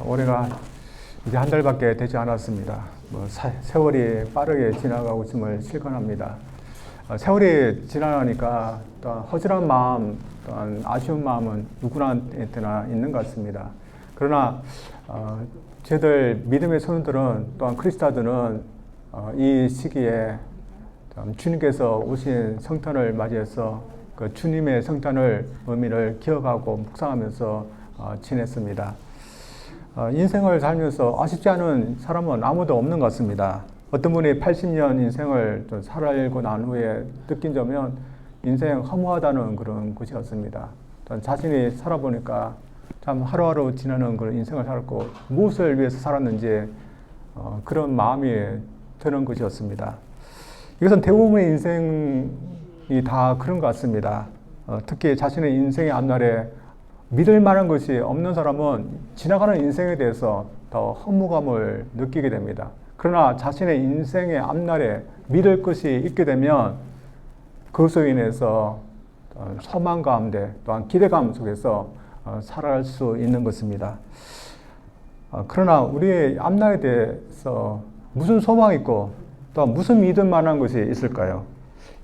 올해가 이제 한 달밖에 되지 않았습니다. 세월이 빠르게 지나가고 있음을 실감합니다. 세월이 지나가니까 또한 허전한 마음, 또한 아쉬운 마음은 누구나한테나 있는 것 같습니다. 그러나 저희들 믿음의 성도들은 또한 크리스찬들은 이 시기에 주님께서 오신 성탄을 맞이해서 그 주님의 성탄을 의미를 기억하고 묵상하면서 지냈습니다. 인생을 살면서 아쉽지 않은 사람은 아무도 없는 것 같습니다. 어떤 분이 80년 인생을 살고 난 후에 느낀 점은 인생 허무하다는 그런 것이었습니다. 자신이 살아보니까 참 하루하루 지나는 그런 인생을 살았고 무엇을 위해서 살았는지 그런 마음이 드는 것이었습니다. 이것은 대부분의 인생이 다 그런 것 같습니다. 특히 자신의 인생의 앞날에 믿을 만한 것이 없는 사람은 지나가는 인생에 대해서 더 허무감을 느끼게 됩니다. 그러나 자신의 인생의 앞날에 믿을 것이 있게 되면 그것으로 인해서 소망 가운데 또한 기대감 속에서 살아갈 수 있는 것입니다. 그러나 우리의 앞날에 대해서 무슨 소망이 있고 또 무슨 믿을 만한 것이 있을까요?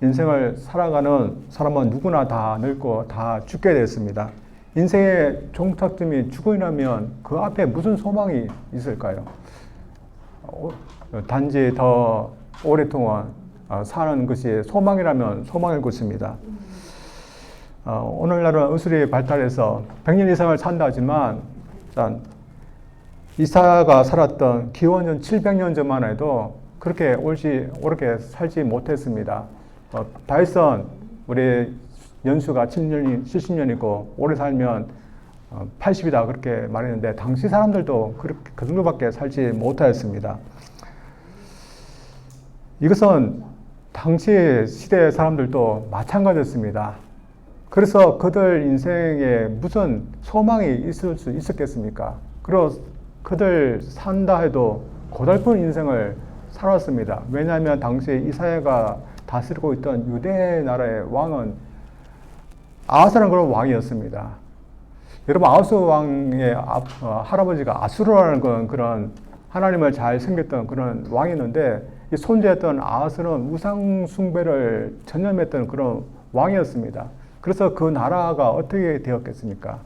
인생을 살아가는 사람은 누구나 다 늙고 다 죽게 됐습니다. 인생의 종착점이 죽음이라면 그 앞에 무슨 소망이 있을까요? 단지 더 오랫동안 사는 것이 소망이라면 소망일 것입니다. 오늘날은 의술이 발달해서 100년 이상을 산다 하지만 이사야가 살았던 기원전 700년 전만 해도 그렇게 오렇게 살지 못했습니다. 다윗은 우리 연수가 70년이고 오래 살면 80이다 그렇게 말했는데 당시 사람들도 그 정도밖에 살지 못하였습니다. 이것은 당시 시대 사람들도 마찬가지였습니다. 그래서 그들 인생에 무슨 소망이 있을 수 있었겠습니까? 그리고 그들 산다 해도 고달픈 인생을 살았습니다. 왜냐하면 당시 이사야가 다스리고 있던 유대 나라의 왕은 아하스라는 그런 왕이었습니다. 여러분, 아하스 왕의 할아버지가 아수르라는 그런 하나님을 잘 섬겼던 그런 왕이었는데 이 손자였던 아하스는 우상 숭배를 전념했던 그런 왕이었습니다. 그래서 그 나라가 어떻게 되었겠습니까?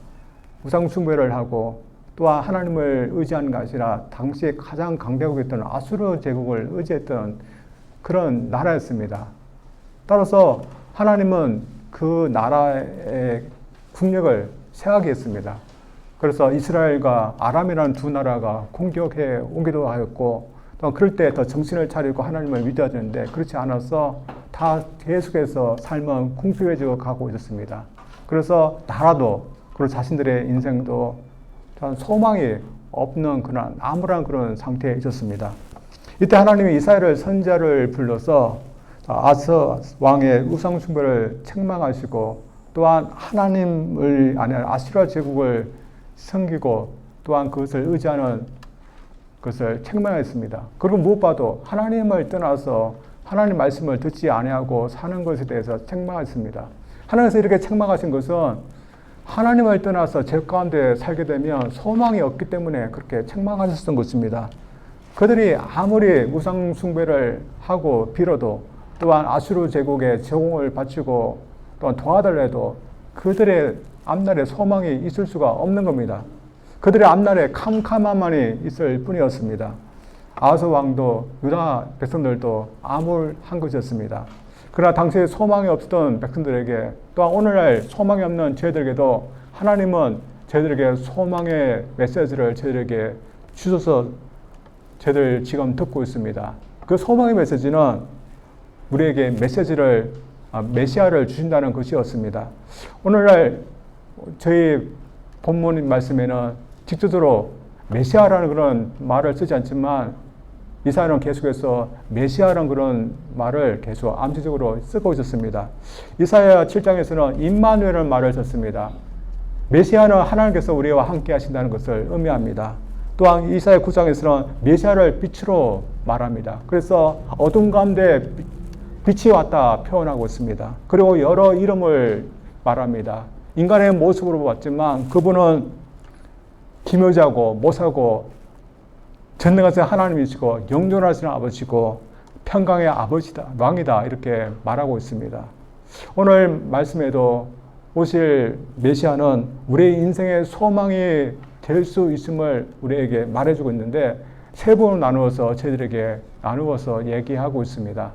우상 숭배를 하고 또한 하나님을 의지하는 것이 아니라 당시에 가장 강대국이었던 아수르 제국을 의지했던 그런 나라였습니다. 따라서 하나님은 그 나라의 국력을 세하게 했습니다. 그래서 이스라엘과 아람이라는 두 나라가 공격해 오기도 하였고 또 그럴 때 더 정신을 차리고 하나님을 믿어야 되는데 그렇지 않아서 다 계속해서 삶은 궁핍해지고 가고 있었습니다. 그래서 나라도 그리고 자신들의 인생도 소망이 없는 그런 암울한 그런 상태에 있었습니다. 이때 하나님이 이사야를 선지자를 불러서 아서 왕의 우상 숭배를 책망하시고 또한 하나님을 아니라 아수라 제국을 섬기고 또한 그것을 의지하는 것을 책망했습니다. 그리고 무엇보다도 하나님을 떠나서 하나님 말씀을 듣지 아니하고 사는 것에 대해서 책망했습니다. 하나님께서 이렇게 책망하신 것은 하나님을 떠나서 죄 가운데 살게 되면 소망이 없기 때문에 그렇게 책망하셨던 것입니다. 그들이 아무리 우상 숭배를 하고 빌어도 또한 아수르 제국에 제공을 바치고 또한 도와달라 해도 그들의 앞날에 소망이 있을 수가 없는 겁니다. 그들의 앞날에 캄캄함만이 있을 뿐이었습니다. 아하스 왕도 유다 백성들도 암울한 것이었습니다. 그러나 당시에 소망이 없었던 백성들에게 또한 오늘날 소망이 없는 저희들에게도 하나님은 저희들에게 소망의 메시지를 저희들에게 주셔서 저희들 지금 듣고 있습니다. 그 소망의 메시지는 우리에게 메시아를 주신다는 것이었습니다. 오늘날 저희 본문 말씀에는 직접적으로 메시아라는 그런 말을 쓰지 않지만 이사야는 계속해서 메시아라는 그런 말을 계속 암시적으로 쓰고 있었습니다. 이사야 7장에서는 임마누엘이라는 말을 썼습니다. 메시아는 하나님께서 우리와 함께 하신다는 것을 의미합니다. 또한 이사야 9장에서는 메시아를 빛으로 말합니다. 그래서 어둠 가운데 빛이 왔다 표현하고 있습니다. 그리고 여러 이름을 말합니다. 인간의 모습으로 봤지만 그분은 기묘자고 모사고 전능하신 하나님이시고 영존하시는 아버지고 평강의 아버지다, 왕이다 이렇게 말하고 있습니다. 오늘 말씀에도 오실 메시아는 우리의 인생의 소망이 될 수 있음을 우리에게 말해주고 있는데 세 번으로 나누어서 저희들에게 나누어서 얘기하고 있습니다.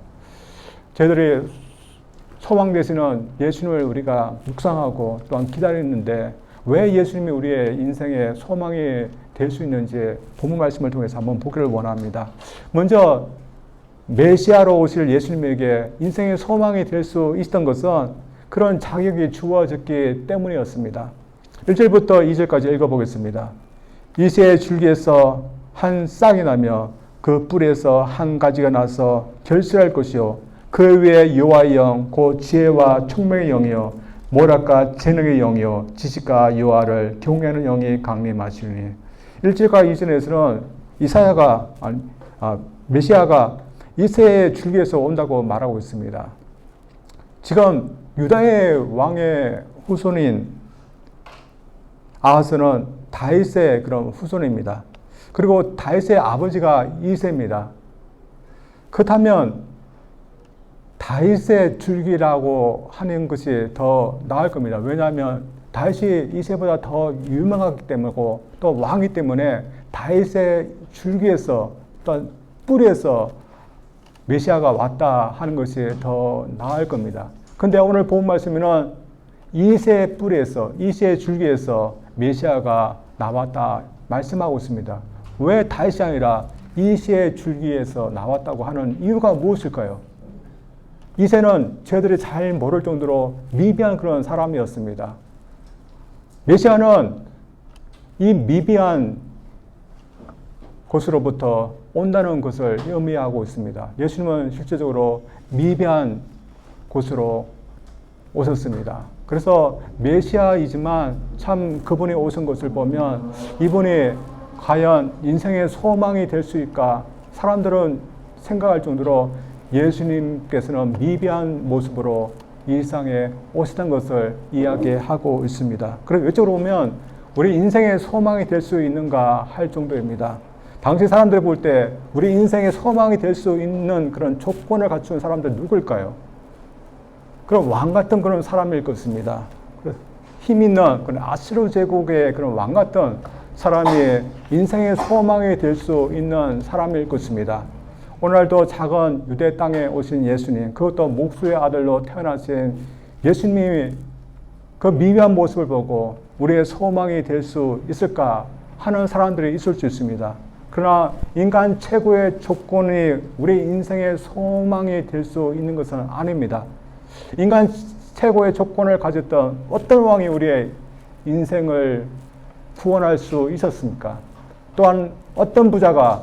저희들이 소망 되시는 예수님을 우리가 묵상하고 또한 기다리는데 왜 예수님이 우리의 인생의 소망이 될 수 있는지 본문 말씀을 통해서 한번 보기를 원합니다. 먼저 메시아로 오실 예수님에게 인생의 소망이 될 수 있었던 것은 그런 자격이 주어졌기 때문이었습니다. 1절부터 2절까지 읽어보겠습니다. 이새의 줄기에서 한 싹이 나며 그 뿌리에서 한 가지가 나서 결실할 것이요 그 위에 여호와의 영 곧 지혜와 총명의 영이요 모략과 재능의 영이요 지식과 여호와를 경외하는 영이 강림하시니 1절과 2절에서는 메시아가 이새의 줄기에서 온다고 말하고 있습니다. 지금 유다의 왕의 후손인 아하스는 다윗의 그런 후손입니다. 그리고 다윗의 아버지가 이새입니다. 그렇다면 다윗의 줄기라고 하는 것이 더 나을 겁니다. 왜냐하면 다윗이 이새보다 더 유명하기 때문이고 또 왕이기 때문에 다윗의 줄기에서 또 뿌리에서 메시아가 왔다 하는 것이 더 나을 겁니다. 근데 오늘 본 말씀에는 이새의 뿌리에서 이새의 줄기에서 메시아가 나왔다 말씀하고 있습니다. 왜 다윗이 아니라 이새의 줄기에서 나왔다고 하는 이유가 무엇일까요? 이새는 저희들이 잘 모를 정도로 미비한 그런 사람이었습니다. 메시아는 이 미비한 곳으로부터 온다는 것을 의미하고 있습니다. 예수님은 실제적으로 미비한 곳으로 오셨습니다. 그래서 메시아이지만 참 그분이 오신 것을 보면 이분이 과연 인생의 소망이 될 수 있을까? 사람들은 생각할 정도로 예수님께서는 미비한 모습으로 이 세상에 오시던 것을 이야기하고 있습니다. 그래서 이쪽으로 보면 우리 인생의 소망이 될 수 있는가 할 정도입니다. 당시 사람들이 볼 때 우리 인생의 소망이 될 수 있는 그런 조건을 갖춘 사람들 누굴까요? 그런 왕 같은 그런 사람일 것입니다. 힘 있는 그런 아수르 제국의 그런 왕 같은 사람이 인생의 소망이 될 수 있는 사람일 것입니다. 오늘도 작은 유대 땅에 오신 예수님, 그것도 목수의 아들로 태어나신 예수님이 그 미묘한 모습을 보고 우리의 소망이 될 수 있을까 하는 사람들이 있을 수 있습니다. 그러나 인간 최고의 조건이 우리 인생의 소망이 될 수 있는 것은 아닙니다. 인간 최고의 조건을 가졌던 어떤 왕이 우리의 인생을 구원할 수 있었습니까? 또한 어떤 부자가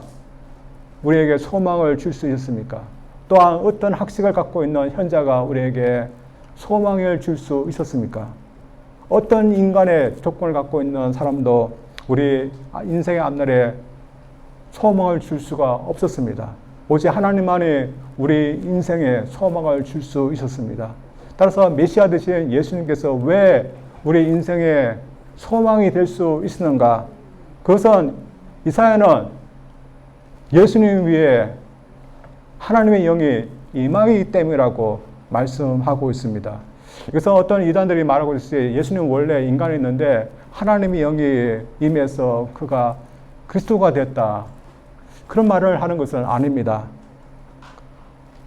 우리에게 소망을 줄 수 있었습니까? 또한 어떤 학식을 갖고 있는 현자가 우리에게 소망을 줄 수 있었습니까? 어떤 인간의 조건을 갖고 있는 사람도 우리 인생의 앞날에 소망을 줄 수가 없었습니다. 오직 하나님만이 우리 인생에 소망을 줄 수 있었습니다. 따라서 메시아 되신 예수님께서 왜 우리 인생에 소망이 될 수 있었는가? 그것은 이사야는 예수님 위에 하나님의 영이 임하기 때문이라고 말씀하고 있습니다. 그래서 어떤 이단들이 말하고 있듯이 예수님 원래 인간이었는데 하나님의 영이 임해서 그가 그리스도가 됐다. 그런 말을 하는 것은 아닙니다.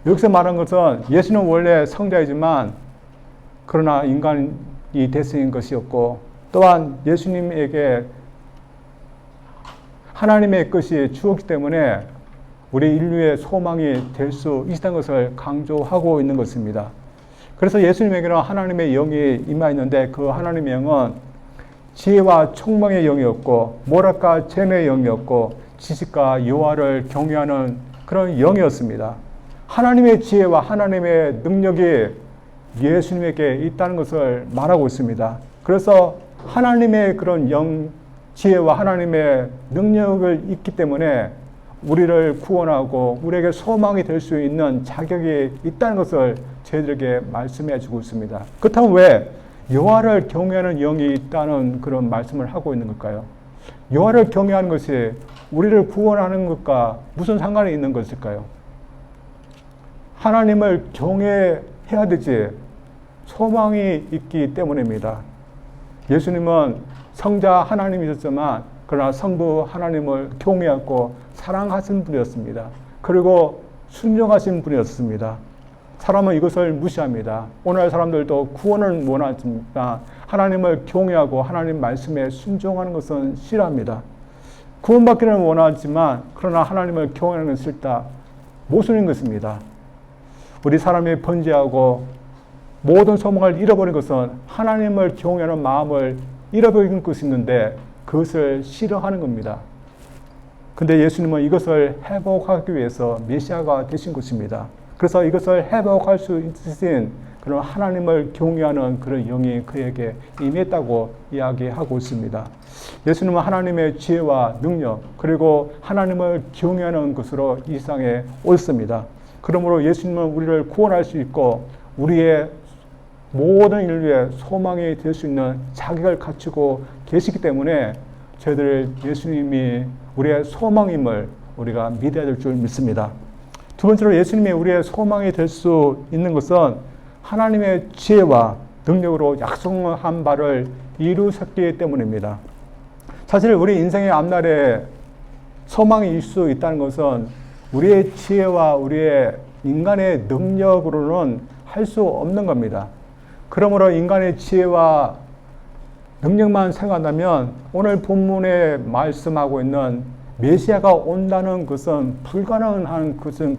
여기서 말하는 것은 예수는 원래 성자이지만 그러나 인간이 대승인 것이었고 또한 예수님에게 하나님의 것이 주었기 때문에 우리 인류의 소망이 될 수 있다는 것을 강조하고 있는 것입니다. 그래서 예수님에게는 하나님의 영이 임하였는데 그 하나님의 영은 지혜와 총명의 영이었고 모략과 재능의 영이었고 지식과 여호와를 경외하는 그런 영이었습니다. 하나님의 지혜와 하나님의 능력이 예수님에게 있다는 것을 말하고 있습니다. 그래서 하나님의 그런 지혜와 하나님의 능력을 있기 때문에 우리를 구원하고 우리에게 소망이 될 수 있는 자격이 있다는 것을 저희들에게 말씀해 주고 있습니다. 그렇다면 왜 여호와를 경외하는 영이 있다는 그런 말씀을 하고 있는 걸까요? 여호와를 경외하는 것이 우리를 구원하는 것과 무슨 상관이 있는 것일까요? 하나님을 경외해야 되지 소망이 있기 때문입니다. 예수님은 성자 하나님이셨지만 그러나 성부 하나님을 경외하고 사랑하신 분이었습니다. 그리고 순종하신 분이었습니다. 사람은 이것을 무시합니다. 오늘 사람들도 구원을 원하지만 하나님을 경외하고 하나님 말씀에 순종하는 것은 싫어합니다. 구원받기는 원하지만 그러나 하나님을 경외하는 것은 싫다. 모순인 것입니다. 우리 사람이 번제하고 모든 소망을 잃어버린 것은 하나님을 경외하는 마음을 잃어버린 것이 있는데 그것을 싫어하는 겁니다. 근데 예수님은 이것을 회복하기 위해서 메시아가 되신 것입니다. 그래서 이것을 회복할 수 있으신 그런 하나님을 경외하는 그런 영이 그에게 임했다고 이야기하고 있습니다. 예수님은 하나님의 지혜와 능력 그리고 하나님을 경외하는 것으로 이 세상에 오셨습니다. 그러므로 예수님은 우리를 구원할 수 있고 우리의 모든 인류의 소망이 될 수 있는 자격을 갖추고 계시기 때문에 저희들 예수님이 우리의 소망임을 우리가 믿어야 될 줄 믿습니다. 두 번째로 예수님이 우리의 소망이 될 수 있는 것은 하나님의 지혜와 능력으로 약속한 바를 이루셨기 때문입니다. 사실 우리 인생의 앞날에 소망이 있을 수 있다는 것은 우리의 지혜와 우리의 인간의 능력으로는 할 수 없는 겁니다. 그러므로 인간의 지혜와 능력만 생각한다면 오늘 본문에 말씀하고 있는 메시아가 온다는 것은 불가능한 것은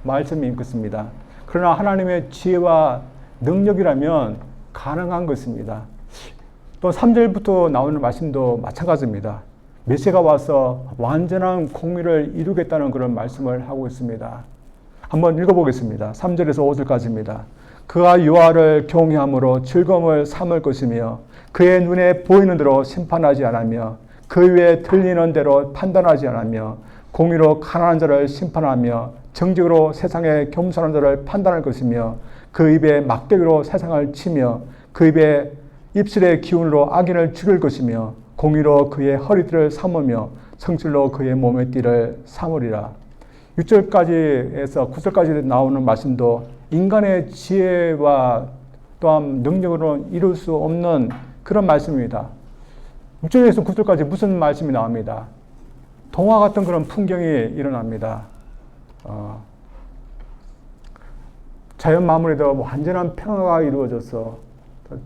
말씀인 것입니다. 그러나 하나님의 지혜와 능력이라면 가능한 것입니다. 또 3절부터 나오는 말씀도 마찬가지입니다. 메시아가 와서 완전한 공의를 이루겠다는 그런 말씀을 하고 있습니다. 한번 읽어보겠습니다. 3절에서 5절까지입니다. 그가 여호와를 경외함으로 즐거움을 삼을 것이며 그의 눈에 보이는 대로 심판하지 않으며 그 위에 들리는 대로 판단하지 않으며 공의로 가난한 자를 심판하며 정직으로 세상에 겸손한 자를 판단할 것이며 그 입에 막대기로 세상을 치며 그 입에 입술의 기운으로 악인을 죽일 것이며 공의로 그의 허리띠를 삼으며 성실로 그의 몸의 띠를 삼으리라. 6절까지에서 9절까지 나오는 말씀도 인간의 지혜와 또한 능력으로는 이룰 수 없는 그런 말씀입니다. 6절에서 9절까지 무슨 말씀이 나옵니다. 동화 같은 그런 풍경이 일어납니다. 자연 마무리도 완전한 평화가 이루어져서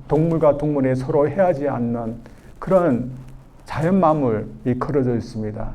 동물과 동물이 서로 해하지 않는 그런 자연 마물이 그려져 있습니다.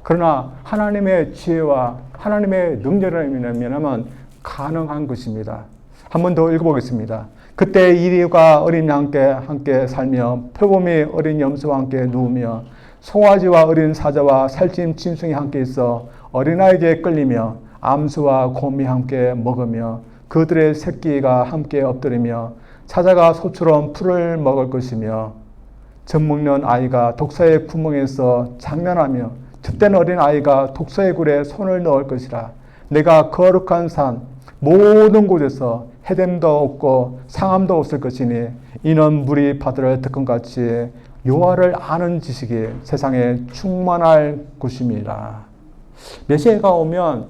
그러나 하나님의 지혜와 하나님의 능력이라면 가능한 것입니다. 한 번 더 읽어보겠습니다. 그때 이리가 어린 양과 함께 살며 표범이 어린 염소와 함께 누우며 송아지와 어린 사자와 살찐 짐승이 함께 있어 어린아이에게 끌리며 암수와 곰이 함께 먹으며 그들의 새끼가 함께 엎드리며 사자가 소처럼 풀을 먹을 것이며 젖먹는 아이가 독사의 구멍에서 장난하며 젖된 어린 아이가 독사의 굴에 손을 넣을 것이라. 내가 거룩한 산 모든 곳에서 해됨도 없고 상함도 없을 것이니 이는 물이 바다를 덮은같이 여호와를 아는 지식이 세상에 충만할 것입니다. 메시아가 오면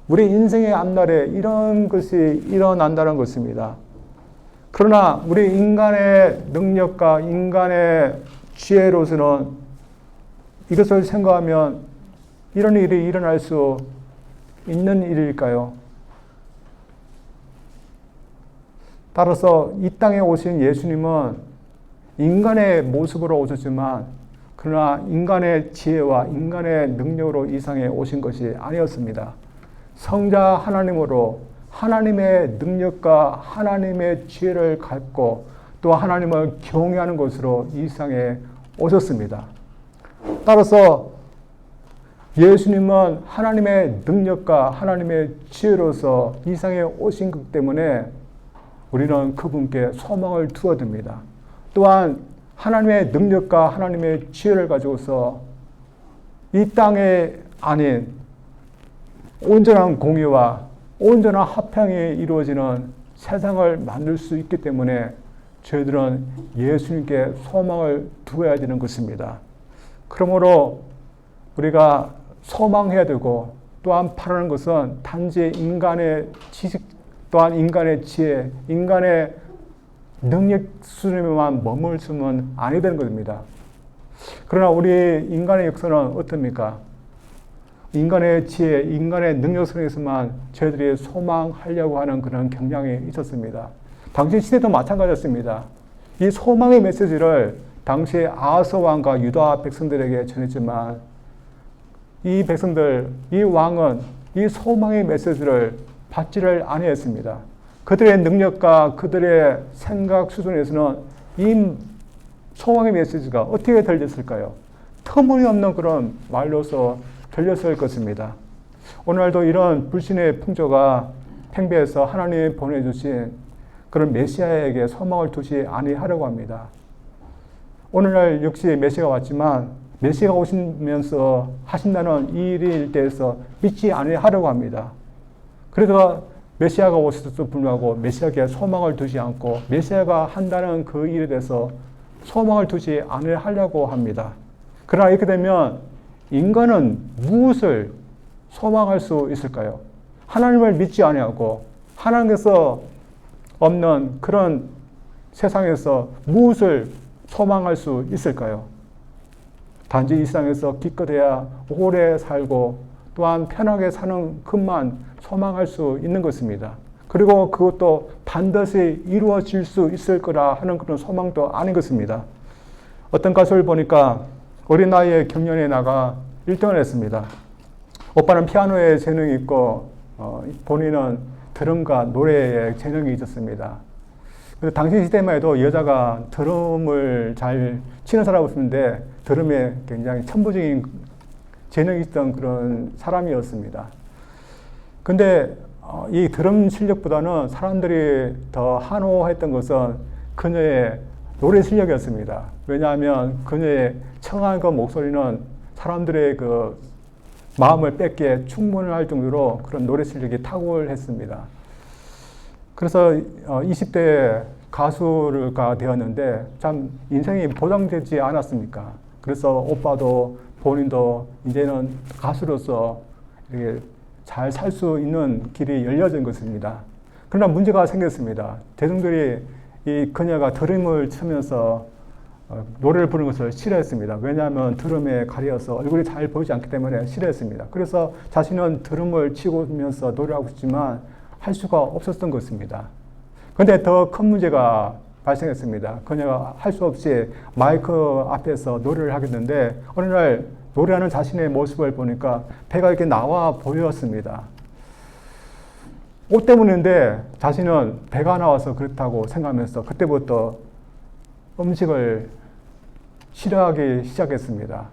우리 인생의 앞날에 이런 것이 일어난다는 것입니다. 그러나 우리 인간의 능력과 인간의 지혜로서는 이것을 생각하면 이런 일이 일어날 수 있는 일일까요? 따라서 이 땅에 오신 예수님은 인간의 모습으로 오셨지만 그러나 인간의 지혜와 인간의 능력으로 이 세상에 오신 것이 아니었습니다. 성자 하나님으로 하나님의 능력과 하나님의 지혜를 갖고 또 하나님을 경외하는 것으로 이 세상에 오셨습니다. 따라서 예수님은 하나님의 능력과 하나님의 지혜로서 이 세상에 오신 것 때문에 우리는 그분께 소망을 두어야 됩니다. 또한 하나님의 능력과 하나님의 지혜를 가지고서 이 땅에 아닌 온전한 공의와 온전한 화평이 이루어지는 세상을 만들 수 있기 때문에 저희들은 예수님께 소망을 두어야 되는 것입니다. 그러므로 우리가 소망해야 되고 또한 바라는 것은 단지 인간의 지식 또한 인간의 지혜, 인간의 능력 수준에만 머물수면 아니 되는 것입니다. 그러나 우리 인간의 역사는 어떻습니까? 인간의 지혜, 인간의 능력 속에서만 저희들이 소망하려고 하는 그런 경향이 있었습니다. 당시 시대도 마찬가지였습니다. 이 소망의 메시지를 당시 아하스 왕과 유다 백성들에게 전했지만 이 백성들, 이 왕은 이 소망의 메시지를 받지를 아니했습니다. 그들의 능력과 그들의 생각 수준에서는 이 소망의 메시지가 어떻게 들렸을까요? 터무니없는 그런 말로서 들렸을 것입니다. 오늘날도 이런 불신의 풍조가 팽배해서 하나님이 보내주신 그런 메시아에게 소망을 두지 아니하려고 합니다. 오늘날 역시 메시아가 왔지만 메시아가 오시면서 하신다는 이 일에 대해서 믿지 아니하려고 합니다. 그래서 메시아가 오셔도 불구하고 메시아에게 소망을 두지 않고 메시아가 한다는 그 일에 대해서 소망을 두지 않으려고 합니다. 그러나 이렇게 되면 인간은 무엇을 소망할 수 있을까요? 하나님을 믿지 아니하고 하나님께서 없는 그런 세상에서 무엇을 소망할 수 있을까요? 단지 이 세상에서 기껏해야 오래 살고 또한 편하게 사는 것만 소망할 수 있는 것입니다. 그리고 그것도 반드시 이루어질 수 있을 거라 하는 그런 소망도 아닌 것입니다. 어떤 가수를 보니까 어린 나이에 경연에 나가 1등을 했습니다. 오빠는 피아노에 재능이 있고 본인은 드럼과 노래에 재능이 있었습니다. 그래서 당시 시대만 해도 여자가 드럼을 잘 치는 사람이 없었는데 드럼에 굉장히 천부적인 재능이 있던 그런 사람이었습니다. 근데 이 드럼 실력보다는 사람들이 더 한호했던 것은 그녀의 노래 실력이었습니다. 왜냐하면 그녀의 청아한 그 목소리는 사람들의 그 마음을 뺏기에 충분할 정도로 그런 노래 실력이 탁월했습니다. 그래서 20대에 가수가 되었는데 참 인생이 보장되지 않았습니까? 그래서 오빠도 본인도 이제는 가수로서 이렇게 잘 살 수 있는 길이 열려진 것입니다. 그러나 문제가 생겼습니다. 대중들이 이 그녀가 드럼을 치면서 노래를 부르는 것을 싫어했습니다. 왜냐하면 드럼에 가려서 얼굴이 잘 보이지 않기 때문에 싫어했습니다. 그래서 자신은 드럼을 치면서 노래하고 싶지만 할 수가 없었던 것입니다. 그런데 더 큰 문제가 발생했습니다. 그녀가 할 수 없이 마이크 앞에서 노래를 하겠는데 어느 날 노래하는 자신의 모습을 보니까 배가 이렇게 나와 보였습니다. 옷 때문인데 자신은 배가 나와서 그렇다고 생각하면서 그때부터 음식을 싫어하기 시작했습니다.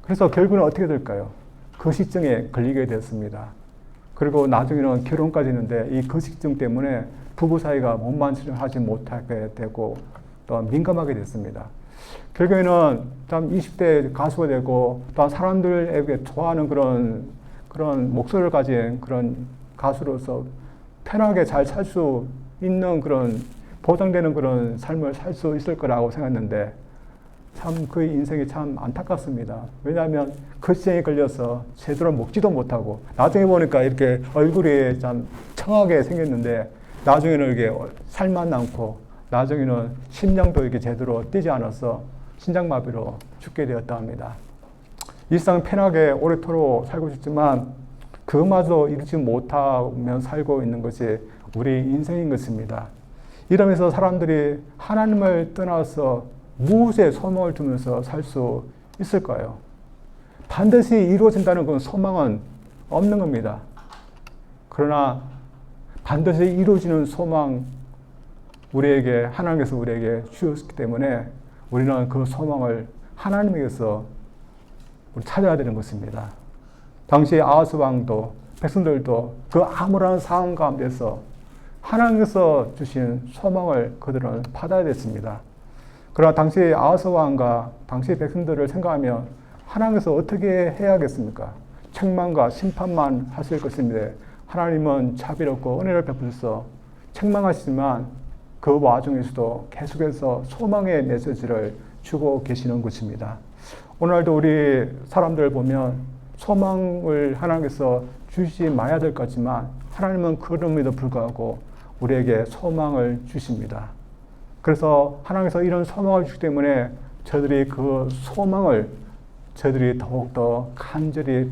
그래서 결국은 어떻게 될까요? 거식증에 걸리게 됐습니다. 그리고 나중에는 결혼까지 했는데 이 거식증 때문에 부부 사이가 원만치를 하지 못하게 되고 또 민감하게 됐습니다. 결국에는 참 20대 가수가 되고 또 사람들에게 좋아하는 그런 목소리를 가진 그런 가수로서 편하게 잘 살 수 있는 그런 보장되는 그런 삶을 살 수 있을 거라고 생각했는데 참 그 인생이 참 안타깝습니다. 왜냐하면 거식증에 걸려서 제대로 먹지도 못하고 나중에 보니까 이렇게 얼굴이 참 청하게 생겼는데 나중에는 이게 살만 남고 나중에는 심장도 이렇게 제대로 뛰지 않아서 심장마비로 죽게 되었다 합니다. 일상 편하게 오래도록 살고 싶지만 그마저 이루지 못하며 살고 있는 것이 우리 인생인 것입니다. 이러면서 사람들이 하나님을 떠나서 무엇에 소망을 두면서 살 수 있을까요? 반드시 이루어진다는 그 소망은 없는 겁니다. 그러나 반드시 이루어지는 소망 우리에게 하나님께서 우리에게 주셨기 때문에 우리는 그 소망을 하나님에게서 찾아야 되는 것입니다. 당시 아하스 왕도 백성들도 그 암울한 상황 가운데서 하나님께서 주신 소망을 그들은 받아야 됐습니다. 그러나 당시 아하스 왕과 당시 백성들을 생각하면 하나님께서 어떻게 해야겠습니까? 책망과 심판만 하실 것인데 하나님은 자비롭고 은혜를 베푸셔서 책망하시지만 그 와중에서도 계속해서 소망의 메시지를 주고 계시는 것입니다. 오늘도 우리 사람들 보면 소망을 하나님께서 주시지 마야 될 것 같지만 하나님은 그럼에도 불구하고 우리에게 소망을 주십니다. 그래서 하나님께서 이런 소망을 주기 때문에 저들이 그 소망을 저들이 더욱더 간절히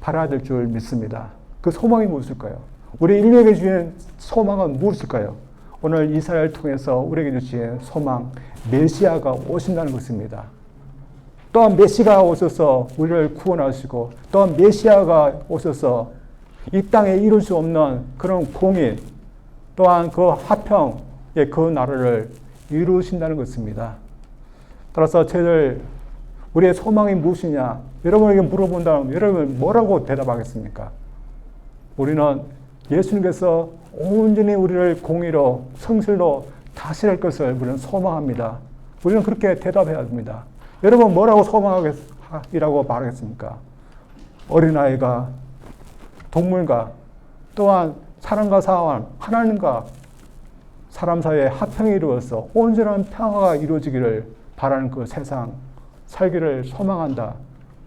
바라야 될 줄 믿습니다. 그 소망이 무엇일까요? 우리 인류에게 주신 소망은 무엇일까요? 오늘 이스라엘을 통해서 우리에게 주신 소망, 메시아가 오신다는 것입니다. 또한 메시아가 오셔서 우리를 구원하시고, 또한 메시아가 오셔서 이 땅에 이룰 수 없는 그런 공의, 또한 그 화평의 그 나라를 이루신다는 것입니다. 따라서 우리의 소망이 무엇이냐? 여러분에게 물어본다면 여러분 뭐라고 대답하겠습니까? 우리는 예수님께서 온전히 우리를 공의로 성실로 다스릴 것을 우리는 소망합니다. 우리는 그렇게 대답해야 합니다. 여러분 뭐라고 소망하겠이라고 말하겠습니까? 어린아이가 동물과 또한 사람과 사람, 하나님과 사람 사이에 화평이 이루어서 온전한 평화가 이루어지기를 바라는 그 세상 살기를 소망한다.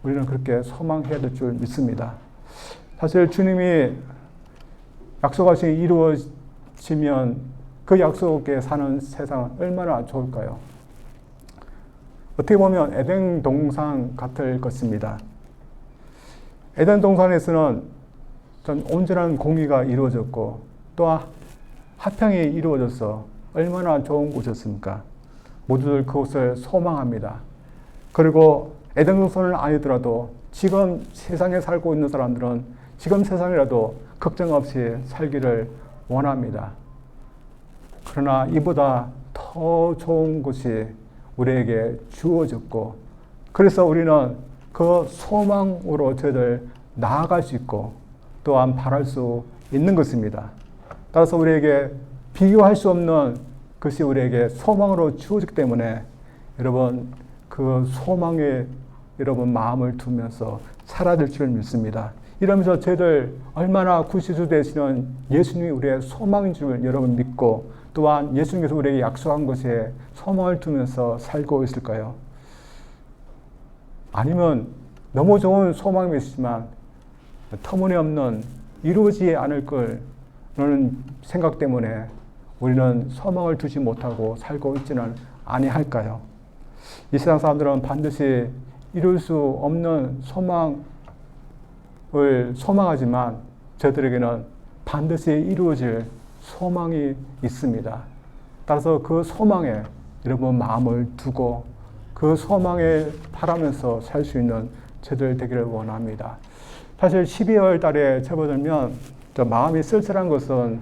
우리는 그렇게 소망해야 될 줄 믿습니다. 사실 주님이 약속하신 이루어지면 그 약속에 사는 세상은 얼마나 좋을까요? 어떻게 보면 에덴 동산 같을 것입니다. 에덴 동산에서는 온전한 공의가 이루어졌고 또 화평이 이루어져서 얼마나 좋은 곳이었습니까? 모두들 그곳을 소망합니다. 그리고 에덴 동산은 아니더라도 지금 세상에 살고 있는 사람들은 지금 세상이라도 걱정 없이 살기를 원합니다. 그러나 이보다 더 좋은 곳이 우리에게 주어졌고, 그래서 우리는 그 소망으로 저희들 나아갈 수 있고 또한 바랄 수 있는 것입니다. 따라서 우리에게 비교할 수 없는 것이 우리에게 소망으로 주어졌기 때문에 여러분 그 소망에 여러분 마음을 두면서 살아야 될 줄 믿습니다. 이러면서 저희들 얼마나 구세주 되시는 예수님이 우리의 소망인 줄 여러분 믿고 또한 예수님께서 우리에게 약속한 것에 소망을 두면서 살고 있을까요? 아니면 너무 좋은 소망이 있지만 터무니없는 이루어지지 않을 거라는 생각 때문에 우리는 소망을 두지 못하고 살고 있지는 아니할까요? 이 세상 사람들은 반드시 이룰 수 없는 소망을 소망하지만 저들에게는 반드시 이루어질 소망이 있습니다. 따라서 그 소망에 여러분 마음을 두고 그 소망에 바라면서 살 수 있는 저들 되기를 원합니다. 사실 12월 달에 접어들면 마음이 쓸쓸한 것은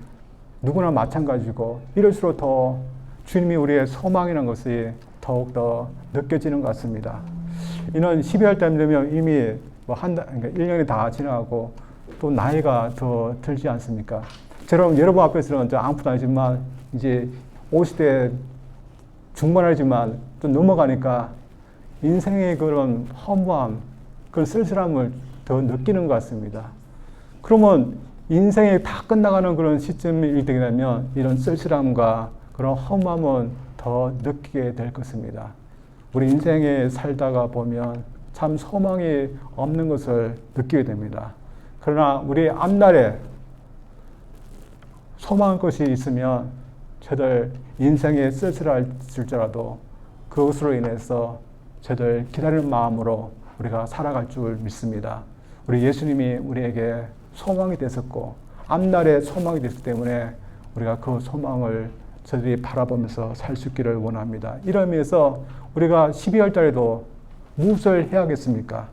누구나 마찬가지고 이럴수록 더 주님이 우리의 소망이라는 것이 더욱더 느껴지는 것 같습니다. 이는 12월 달 되면 이미 그러니까 1년이 다 지나가고 또 나이가 더 들지 않습니까? 저럼 여러분 앞에서는 아무것도 아니지만 이제 50대 중반이지만 좀 넘어가니까 인생의 그런 허무함, 그런 쓸쓸함을 더 느끼는 것 같습니다. 그러면 인생이 다 끝나가는 그런 시점이 되게 되면 이런 쓸쓸함과 그런 허무함은 더 느끼게 될 것입니다. 우리 인생에 살다가 보면 참 소망이 없는 것을 느끼게 됩니다. 그러나 우리 앞날에 소망할 것이 있으면 저들 인생에 쓸쓸할지라도 그것으로 인해서 저들 기다리는 마음으로 우리가 살아갈 줄 믿습니다. 우리 예수님이 우리에게 소망이 되셨고 앞날에 소망이 됐기 때문에 우리가 그 소망을 저들이 바라보면서 살 수 있기를 원합니다. 이런 의미에서 우리가 12월 달에도 무엇을 해야겠습니까?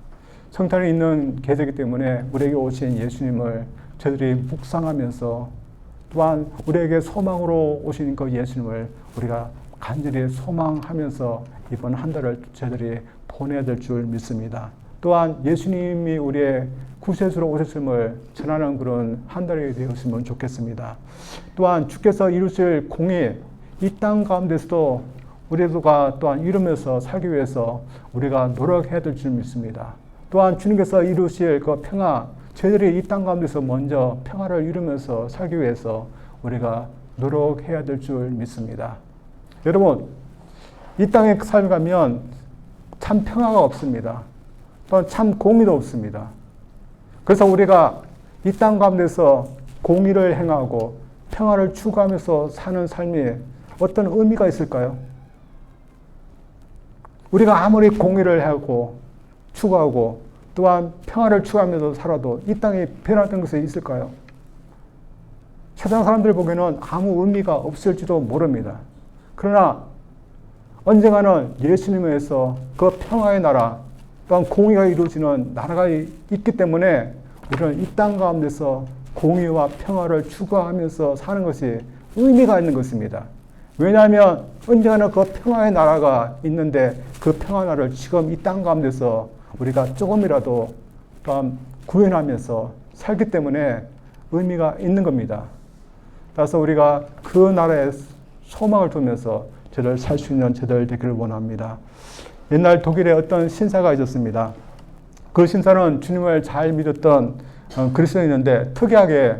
성탄이 있는 계절이기 때문에 우리에게 오신 예수님을 저들이 묵상하면서 또한 우리에게 소망으로 오신 그 예수님을 우리가 간절히 소망하면서 이번 한 달을 저들이 보내야 될 줄 믿습니다. 또한 예수님이 우리의 구세주로 오셨음을 전하는 그런 한 달이 되었으면 좋겠습니다. 또한 주께서 이루실 공의 이 땅 가운데서도 우리가 또한 이루면서 살기 위해서 우리가 노력해야 될 줄 믿습니다. 또한 주님께서 이루실 그 평화, 저희들이 이 땅 가운데서 먼저 평화를 이루면서 살기 위해서 우리가 노력해야 될 줄 믿습니다. 여러분, 이 땅에 살가면 참 평화가 없습니다. 또한 참 공의도 없습니다. 그래서 우리가 이 땅 가운데서 공의를 행하고 평화를 추구하면서 사는 삶이 어떤 의미가 있을까요? 우리가 아무리 공의를 하고 추구하고 또한 평화를 추구하면서 살아도 이 땅에 변화된 것이 있을까요? 세상 사람들 보기에는 아무 의미가 없을지도 모릅니다. 그러나 언젠가는 예수님에서 그 평화의 나라 또한 공의가 이루어지는 나라가 있기 때문에 우리는 이 땅 가운데서 공의와 평화를 추구하면서 사는 것이 의미가 있는 것입니다. 왜냐하면 언젠가는 그 평화의 나라가 있는데 그 평화 나라를 지금 이 땅 가운데서 우리가 조금이라도 또한 구현하면서 살기 때문에 의미가 있는 겁니다. 따라서 우리가 그 나라에 소망을 두면서 저를 살 수 있는 저들 되기를 원합니다. 옛날 독일에 어떤 신사가 있었습니다. 그 신사는 주님을 잘 믿었던 그리스도인인데 특이하게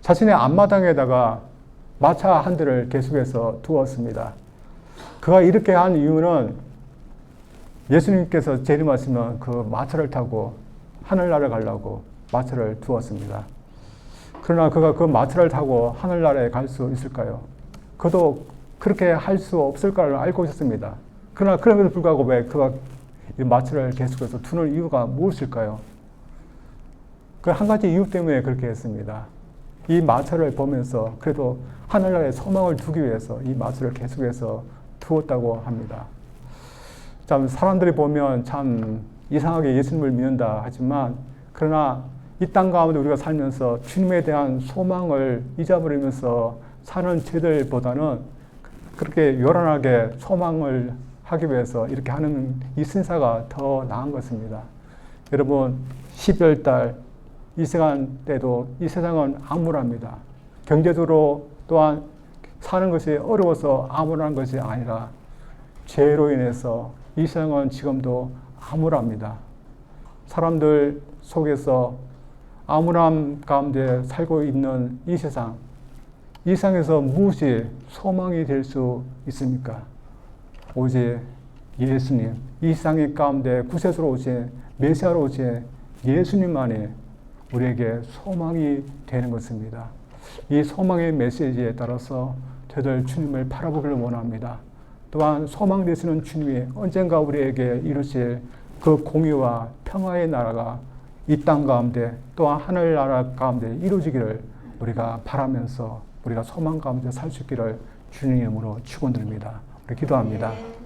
자신의 앞마당에다가 마차 한 대를 계속해서 두었습니다. 그가 이렇게 한 이유는 예수님께서 재림하시면 그 마차를 타고 하늘나라에 가려고 마차를 두었습니다. 그러나 그가 그 마차를 타고 하늘나라에 갈 수 있을까요? 그도 그렇게 할 수 없을 걸 알고 있었습니다. 그러나 그럼에도 불구하고 왜 그가 이 마차를 계속해서 두는 이유가 무엇일까요? 그 한 가지 이유 때문에 그렇게 했습니다. 이 마차를 보면서 그래도 하늘나라에 소망을 두기 위해서 이 마차를 계속해서 두었다고 합니다. 참 사람들이 보면 참 이상하게 예수님을 믿는다 하지만 그러나 이 땅 가운데 우리가 살면서 주님에 대한 소망을 잊어버리면서 사는 죄들보다는 그렇게 요란하게 소망을 하기 위해서 이렇게 하는 이 신사가 더 나은 것입니다. 여러분 12월달 이 시간 때도 이 세상은 암울합니다. 경제적으로 또한 사는 것이 어려워서 암울한 것이 아니라 죄로 인해서 이 세상은 지금도 암울합니다. 사람들 속에서 암울함 가운데 살고 있는 이 세상에서 무엇이 소망이 될 수 있습니까? 오직 예수님, 이 세상 가운데 구세주로 오신 메시아로 오신 예수님만이 우리에게 소망이 되는 것입니다. 이 소망의 메시지에 따라서 저들 주님을 바라보기를 원합니다. 또한 소망 되시는 주님이 언젠가 우리에게 이루실 그 공의와 평화의 나라가 이 땅 가운데 또한 하늘나라 가운데 이루어지기를 우리가 바라면서 우리가 소망 가운데 살 수 있기를 주님의 이름으로 축원드립니다. 우리 기도합니다.